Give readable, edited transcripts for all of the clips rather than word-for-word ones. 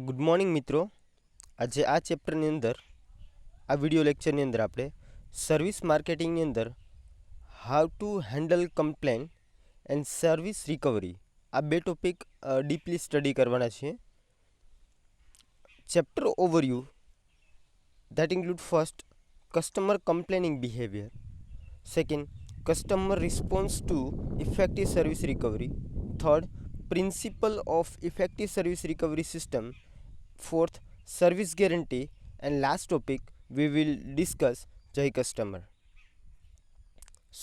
Good morning મિત્રો. આજે આ ચેપ્ટરની અંદર આ વિડિયો લેક્ચરની અંદર આપણે સર્વિસ માર્કેટિંગની અંદર how to handle complain and service recovery આ બે ટોપિક ડીપલી સ્ટડી કરવાના છીએ. Chapter overview that include first customer complaining behavior, second customer response to effective service recovery, third principle of effective service recovery system, fourth service guarantee, and last topic we will discuss Jai customer.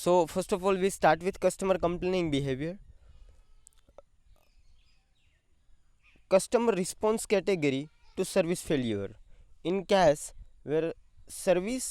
So first of all we start with customer complaining behavior. Customer response category to service failure. In case where service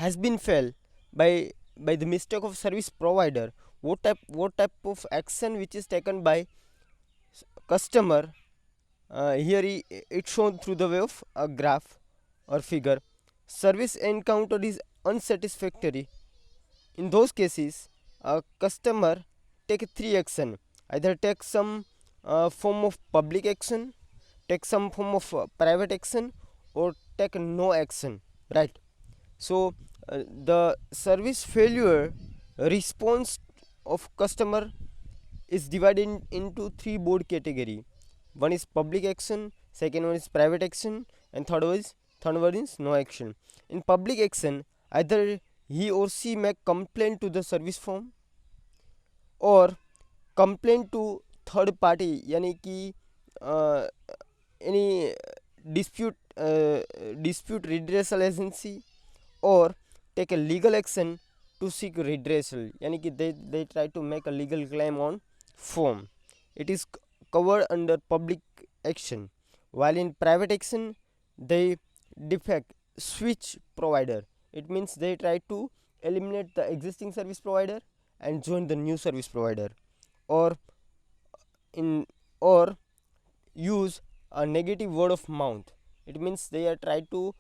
has been failed by the mistake of service provider, what type of action which is taken by customer, here it's shown through the way of a graph or figure. Service encountered is unsatisfactory. In those cases a customer take three action: either take some form of public action, take some form of private action, or take no action, right? So the service failure response of customer is divided into three broad category. One is public action, second one is private action, and third one is no action. In public action, either he or she make complaint to the service firm or complaint to third party, यानी कि any dispute redressal agency, or take a legal action to seek redressal, यानी कि they try to make a legal claim on firm. It is covered under public action. While in private action they defect switch provider. It means they try to eliminate the existing service provider and join the new service provider, or use a negative word of mouth. It means they are try to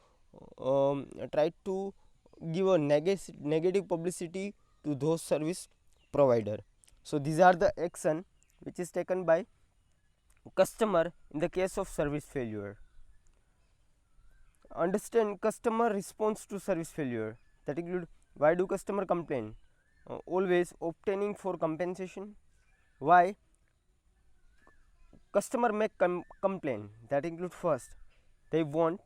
give a negative publicity to those service provider. So these are the action which is taken by customer in the case of service failure. Understand customer response to service failure. That include why do customer complain, always obtaining for compensation, why customer make complain. That include first they want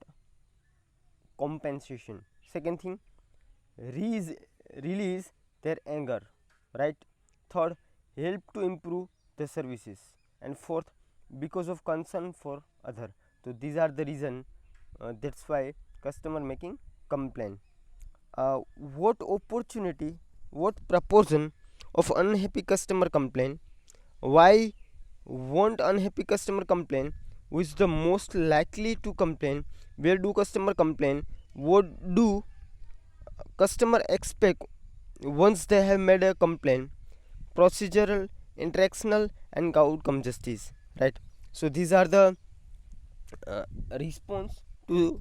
compensation, second thing release their anger, right? Third, help to improve the services, and fourth, because of concern for other. So these are the reason, that's why customer making complaint. What opportunity, what proportion of unhappy customer complaint, why won't unhappy customer complain, who is the most likely to complain, where do customer complain, what do customer expect once they have made a complaint, procedural, interactional, and outcome justice, right? So these are the response to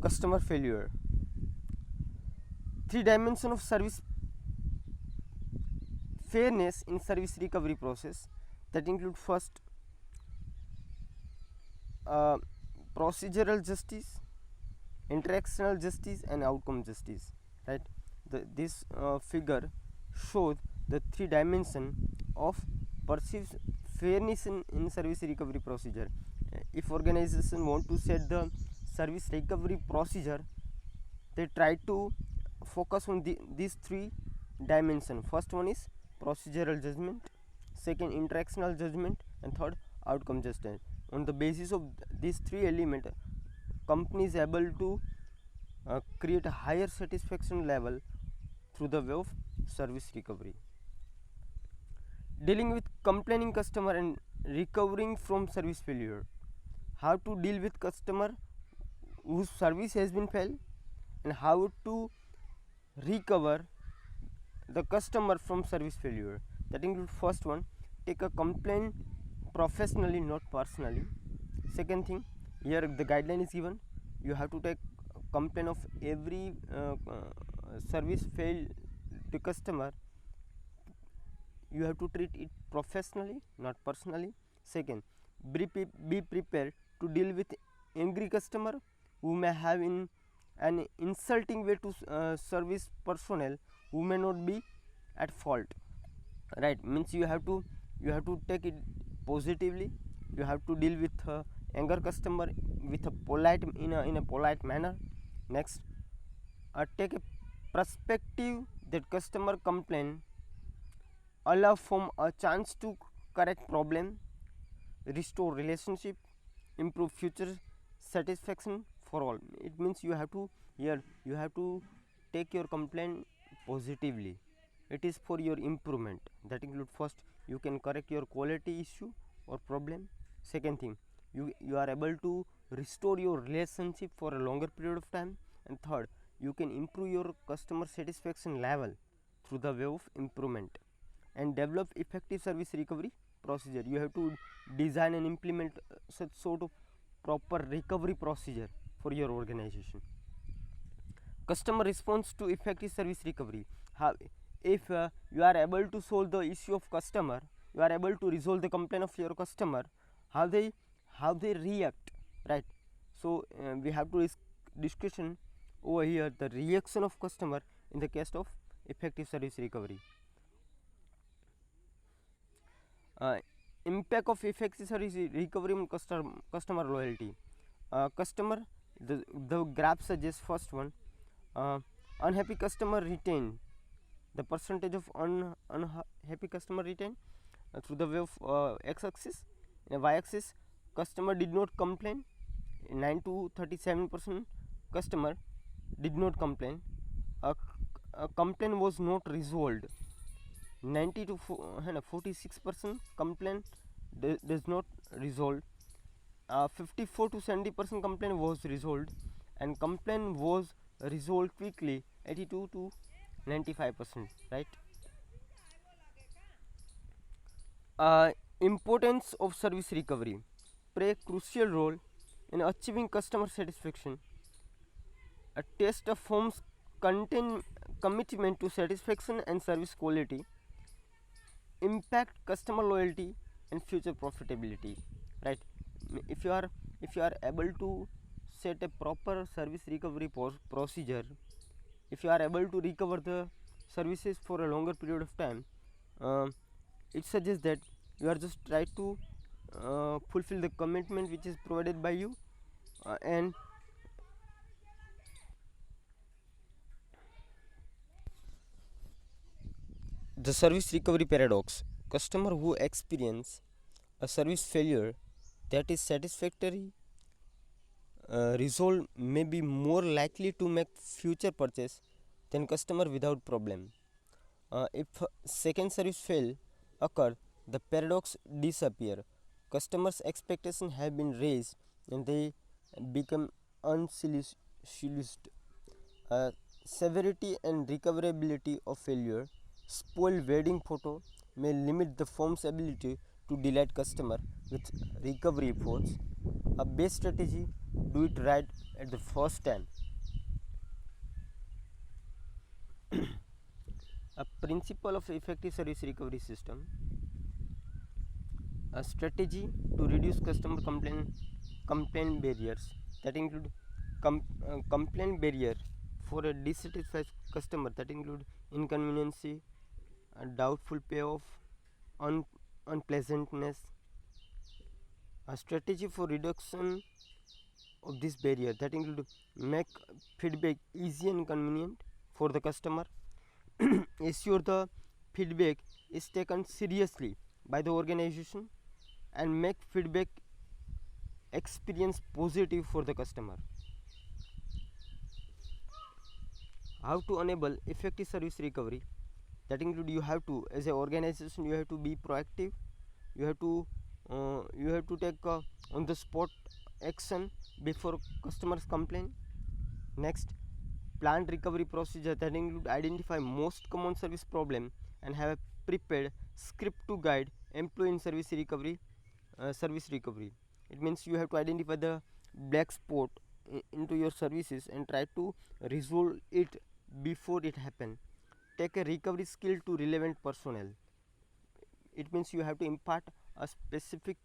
customer failure. Three dimension of service fairness in service recovery process. That include first procedural justice, interactional justice, and outcome justice, right? This figure shows the three dimension of perceived fairness in service recovery procedure. If organization want to set the service recovery procedure, they try to focus on these three dimension. First one is procedural judgment, second interactional judgment, and third outcome justice. On the basis of these three elements, company is able to create a higher satisfaction level through the way of service recovery. Dealing with complaining customer and recovering from service failure. How to deal with customer whose service has been failed, and how to recover the customer from service failure. That includes first one, take a complaint professionally, not personally. Second thing, here the guideline is given, you have to take complaint of every service failed to customer, you have to treat it professionally, not personally. Second, be prepared to deal with angry customer who may have in an insulting way to service personnel who may not be at fault, right? Means you have to take it positively. You have to deal with anger customer with a polite in a polite manner. Next, take a perspective that customer complain, allow from a chance to correct problem, restore relationship, improve future satisfaction for all. It means you have to here you have to take your complaint positively. It is for your improvement. That include, first, you can correct your quality issue or problem. Second thing, you are able to restore your relationship for a longer period of time. And third, you can improve your customer satisfaction level through the way of improvement. And develop effective service recovery procedure. You have to design and implement such sort of proper recovery procedure for your organization. Customer response to effective service recovery. How, if you are able to solve the issue of customer, you are able to resolve the complaint of your customer, how they react, right? So we have to discussion over here the reaction of customer in the case of effective service recovery. uh, Impact of effective service recovery on customer loyalty. Customer, the graph suggests first one, unhappy customer retained, the percentage of unhappy customer retained through the way of x-axis. In a y-axis, customer did not complain, 9 to 37% customer did not complain. A complaint was not resolved, 90 to 46% complaint does not resolve. 54 to 70% complaint was resolved, and complaint was resolved quickly, 82 to 95%, right? Importance of service recovery. Play a crucial role in achieving customer satisfaction. A test of forms contain commitment to satisfaction and service quality, impact customer loyalty and future profitability, right? If you are able to set a proper service recovery procedure, if you are able to recover the services for a longer period of time, uh, it suggests that you are just try to fulfill the commitment which is provided by you. And the service recovery paradox. Customer who experience a service failure that is satisfactory resolved may be more likely to make future purchase than customer without problem. If second service fail occur, the paradox disappear. Customers' expectations have been raised and they become unsolicited. Severity and recoverability of failure. Spoiled wedding photo may limit the firm's ability to delight customer with recovery efforts. A best strategy: do it right at the first time. A principle of effective service recovery system. A strategy to reduce customer complaint barriers, that include complaint barrier for a dissatisfied customer, that include inconvenience, doubtful payoff, unpleasantness. A strategy for reduction of this barrier, that include make feedback easy and convenient for the customer, ensure the feedback is taken seriously by the organization, and make feedback experience positive for the customer. How to enable effective service recovery? That include, you have to, as an organization, you have to be proactive. You have to take on the spot action before customers complain. Next, planned recovery procedure, that include identify most common service problem and have a prepared script to guide employee in service recovery. It means you have to identify the black spot into your services and try to resolve it before it happen. Take a recovery skill to relevant personnel. It means you have to impart a specific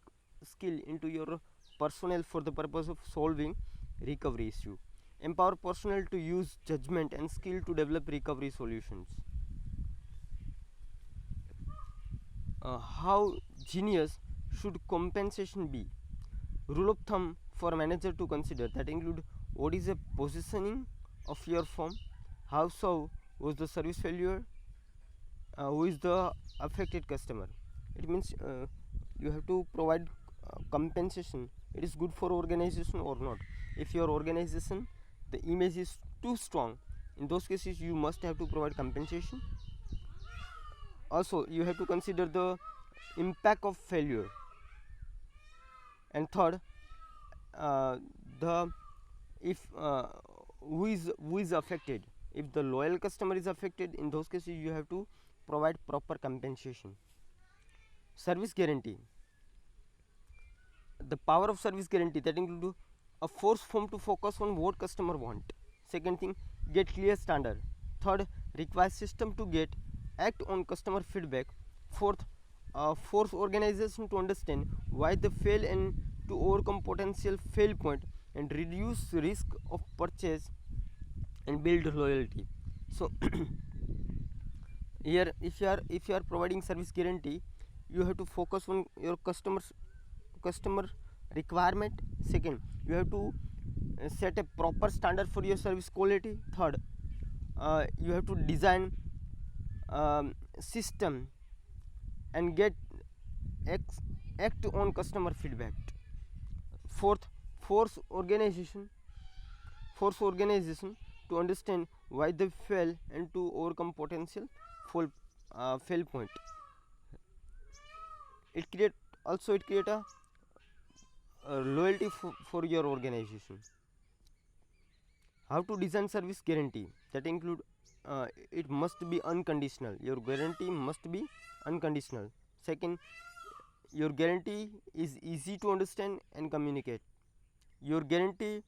skill into your personnel for the purpose of solving recovery issue. Empower personnel to use judgment and skill to develop recovery solutions. How genius should compensation be? Rule of thumb for manager to consider that include: what is the positioning of your firm, how so was the service failure, who is the affected customer. It means you have to provide compensation. It is good for organization or not. If your organization the image is too strong, in those cases you must have to provide compensation. Also you have to consider the impact of failure. And third, the if who is affected. If the loyal customer is affected, in those cases you have to provide proper compensation. Service guarantee. The power of service guarantee, that include a force firm to focus on what customer want. Second thing, get clear standard. Third, require system to get act on customer feedback. Fourth, force organization to understand why they fail and to overcome potential fail point and reduce risk of purchase and build loyalty. So here if you are providing service guarantee, you have to focus on your customer requirement. Second, you have to set a proper standard for your service quality. Third, you have to design system and get act on customer feedback. Fourth, force organization to understand why they fail and to overcome potential fail point. It create a loyalty for your organization. How to design service guarantee, that include it must be unconditional. Your guarantee must be unconditional. Second, your guarantee is easy to understand and communicate. Your guarantee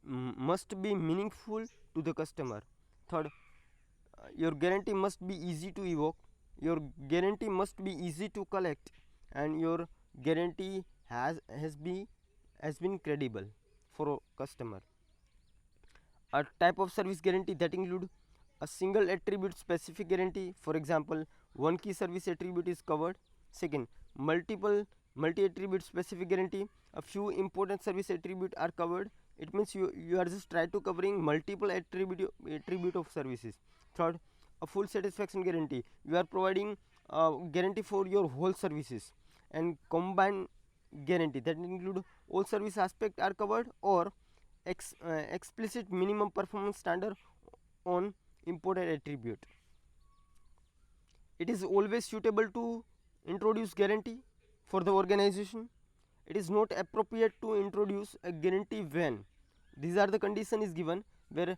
must be meaningful to the customer. Third, your guarantee must be easy to evoke. Your guarantee must be easy to collect, and your guarantee has been credible for a customer. A type of service guarantee, that include a single attribute specific guarantee. For example, one key service attribute is covered. Second, multi attribute specific guarantee, a few important service attribute are covered. It means you are just try to covering multiple attribute of services. Third, a full satisfaction guarantee, you are providing guarantee for your whole services. And combined guarantee, that include all service aspect are covered, or explicit minimum performance standard on imported attribute. It is always suitable to introduce guarantee for the organization. It is not appropriate to introduce a guarantee when these are the condition is given where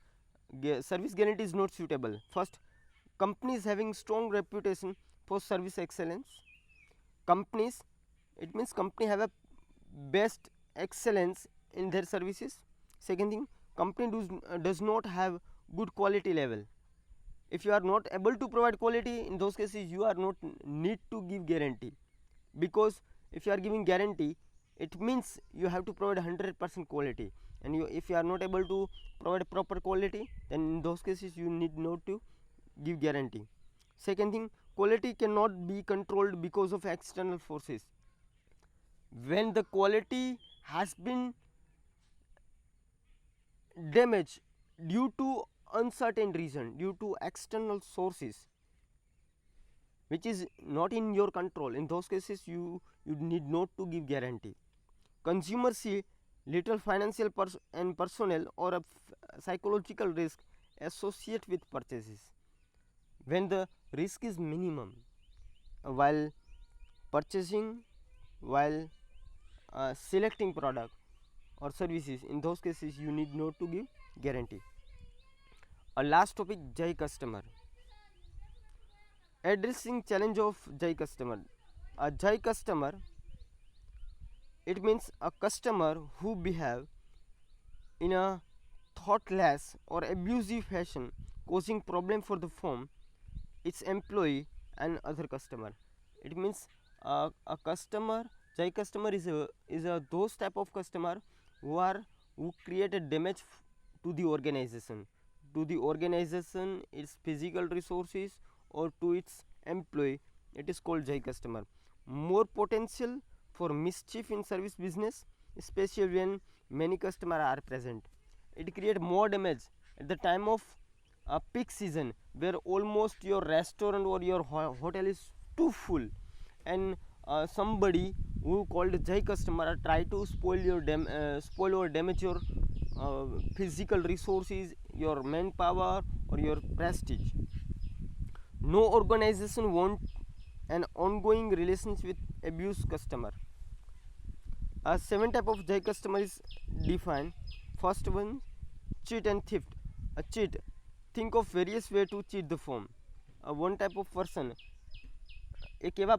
service guarantee is not suitable. First, companies having strong reputation for service excellence. Companies, it means company have a best excellence in their services. Second thing, company does not have good quality level. If you are not able to provide quality, in those cases you are not need to give guarantee, because if you are giving guarantee, it means you have to provide 100% quality, and if you are not able to provide proper quality, then in those cases you need not to give guarantee. Second thing, quality cannot be controlled because of external forces. When the quality has been damaged due to uncertain reason, due to external sources which is not in your control, in those cases you need not to give guarantee. Consumers see little financial and personnel or a psychological risk associated with purchases. When the risk is minimum while purchasing, while selecting product or services, in those cases you need not to give guarantee. A last topic, Jai customer. Addressing challenge of Jai customer. A Jai customer, it means a customer who behave in a thoughtless or abusive fashion, causing problem for the firm, its employee and other customer. It means a customer Jai customer is a those type of customer who create a damage to the organization, its physical resources, or to its employee. It is called Jai customer. More potential for mischief in service business, especially when many customers are present. It create more damage at the time of peak season, where almost your restaurant or your hotel is too full, and somebody who called Jai customer try to spoil or damage your physical resources, your manpower, or your prestige. No organization want an ongoing relationship with abused customer. 7 type of Jai customer is defined. First one, cheat and theft. A cheat, think of various way to cheat the firm. One type of person, એક એવા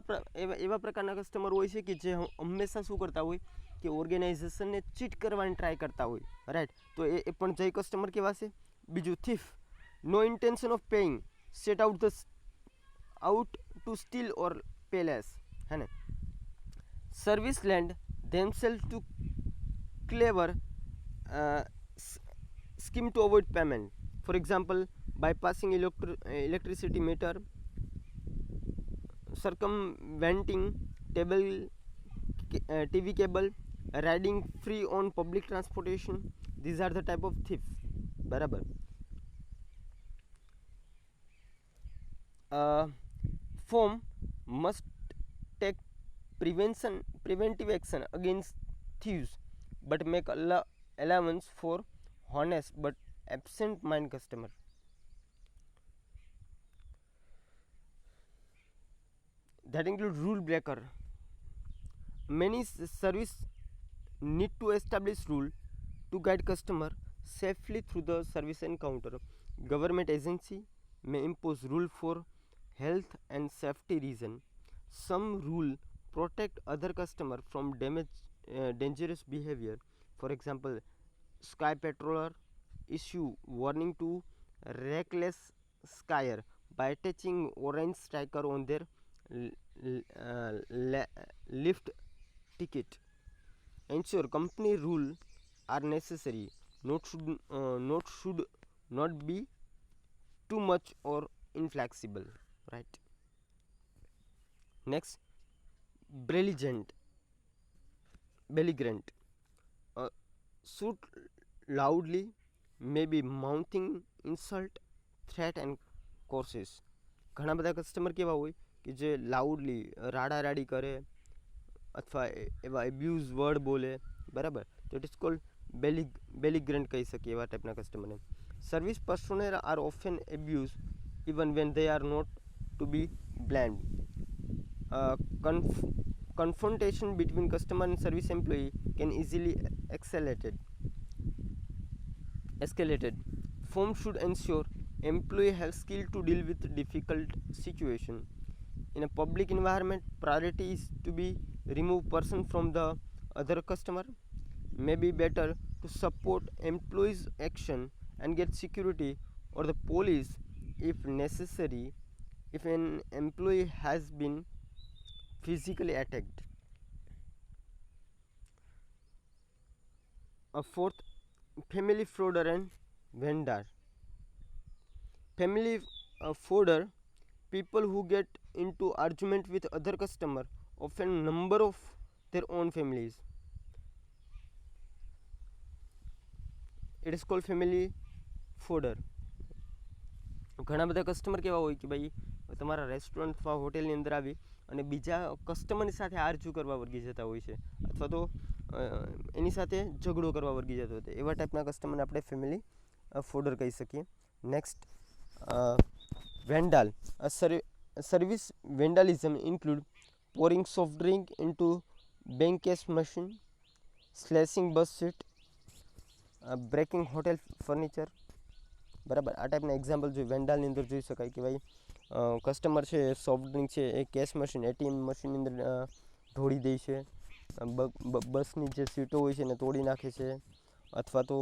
પ્રકારના customer હોય છે કે જે હંમેશા શું કરતા હોય કે ઓર્ગેનાઇઝેશનને ચીટ કરવાની ટ્રાય કરતા હોય, રાઈટ? તો એ પણ જઈ કસ્ટમર કહેવાશે. બીજું thief, no intention of paying, set out to steal or pay less, હે ને? Service lend themselves to clever scheme to avoid payment. For example, bypassing electricity meter, circumventing TV cable, riding free on public transportation. These are the type of thieves. બરાબર. Firm must take preventive action against thieves, but make allowance for honest but absent mind customer. That includes rule breaker. Many service need to establish rule to guide customer safely through the service encounter. Government agency may impose rule for health and safety reason. Some rule protect other customer from dangerous behavior. For example, sky patroller issue warning to reckless skier by attaching orange sticker on their lift ticket. Ensure company rule are necessary, should not be too much or inflexible, right? Next, belligerent, shoot loudly, maybe mounting insult, threat and courses. ઘણા બધા customer કેવા હોય કે જે loudly રાડારાડી કરે અથવા એવા abuse word બોલે, બરાબર? તો ઇટ ઇઝ કોલ્ડ બેલિગ્રન્ટ કહી શકીએ એવા ટાઈપના કસ્ટમરને. Service personnel are often abused even when they are not to be blamed. Confrontation between customer and service employee can easily escalated. Firm should ensure employee has skill to deal with difficult situation. In a public environment, priority is to be remove person from the other customer. May be better to support employees action and get security or the police if necessary if an employee has been physically attacked. A fourth, family frauder and vendor. Family frauder, people who get into argument with other customer, often number of their own families. It is called family frauder. ઘણા બધા customer કેવા હોય કે ભાઈ તમારા restaurant અથવા હોટેલની અંદર આવી અને બીજા કસ્ટમરની સાથે આર્ગ્યુ કરવા વર્ગી જતા હોય છે, અથવા તો એની સાથે ઝઘડો કરવા વર્ગી જતો હોય. એવા ટાઈપના કસ્ટમરને આપણે ફેમિલી ફ્રોડર કહી શકીએ. Next, વેન્ડાલ. Service vandalism include pouring soft drink into bank cash machine, slashing bus seat, breaking hotel furniture. બરાબર, આ ટાઈપના એક્ઝામ્પલ જો વેન્ડાલની અંદર જોઈ શકાય કે ભાઈ કસ્ટમર છે સોફ્ટ ડ્રિંક છે એ કેશ મશીન એટીએમ મશીનની અંદર ઢોળી દે છે, બસની જે સીટો હોય છે એને તોડી નાખે છે, અથવા તો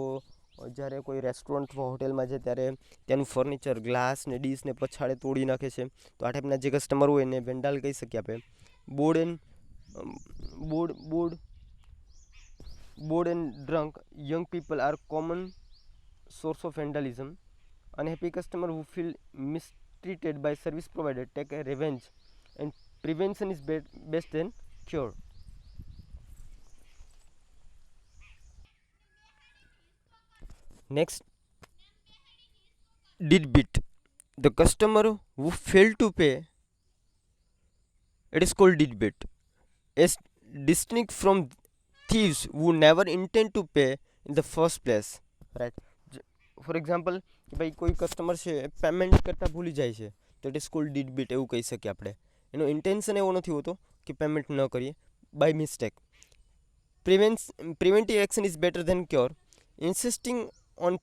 જ્યારે કોઈ રેસ્ટોરન્ટ અથવા હોટેલમાં જાય ત્યારે ત્યાંનું ફર્નિચર ગ્લાસ ને ડીશ ને પછાડે તોડી નાખે છે. તો આ ટાઈપના જે કસ્ટમર હોય એને વેન્ડાલ કહી શકીએ આપણે. Board and bored, bored, bored and drunk young people are common source of vandalism. Unhappy customer who feel mistreated by service provider take a revenge, and prevention is best than cure. Next, deadbeat. The customer who failed to pay, it is called deadbeat. As distinct from thieves who never intend to pay in the first place, right? For example કે ભાઈ કોઈ customer છે payment કરતાં ભૂલી જાય છે તો it is called ડીડબીટ એવું કહી શકીએ આપણે. એનો ઇન્ટેન્શન એવો નથી હોતો કે પેમેન્ટ ન કરીએ, by mistake. Preventive action is better than cure. Insisting on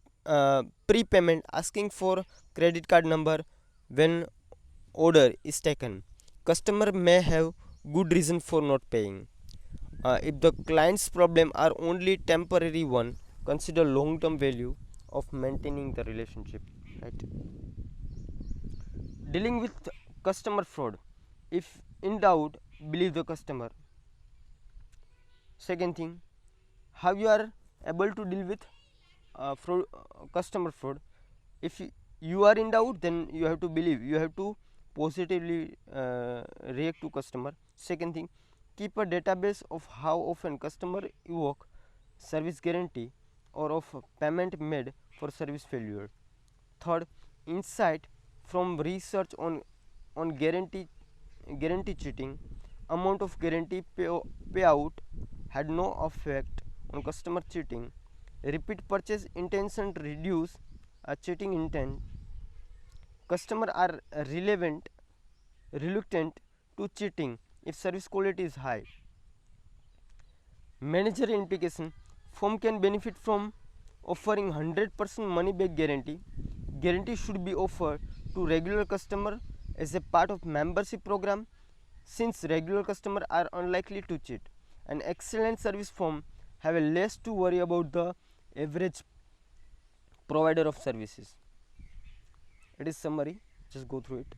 prepayment, asking for credit card number when order is taken. Customer may have good reason for not paying. If the client's problem are only temporary one, consider long-term value of maintaining the relationship. Right? Dealing with customer fraud. If in doubt, believe the customer. Second thing, how you are able to deal with fraud, customer fraud. If you are in doubt, then you have to believe, you have to positively react to customer. Second thing, keep a database of how often customer evoke service guarantee or of payment made for service failure. Third, insight from research on guarantee cheating. Amount of guarantee payout had no effect on customer cheating. Repeat purchase intention to reduce cheating intent. Customer are reluctant to cheating if service quality is high. Manager implication. Firm can benefit from offering 100% money back guarantee. Guarantee should be offered to regular customer as a part of membership program, since regular customers are unlikely to cheat. An excellent service firm have a less to worry about the average provider of services. It is summary, just go through it.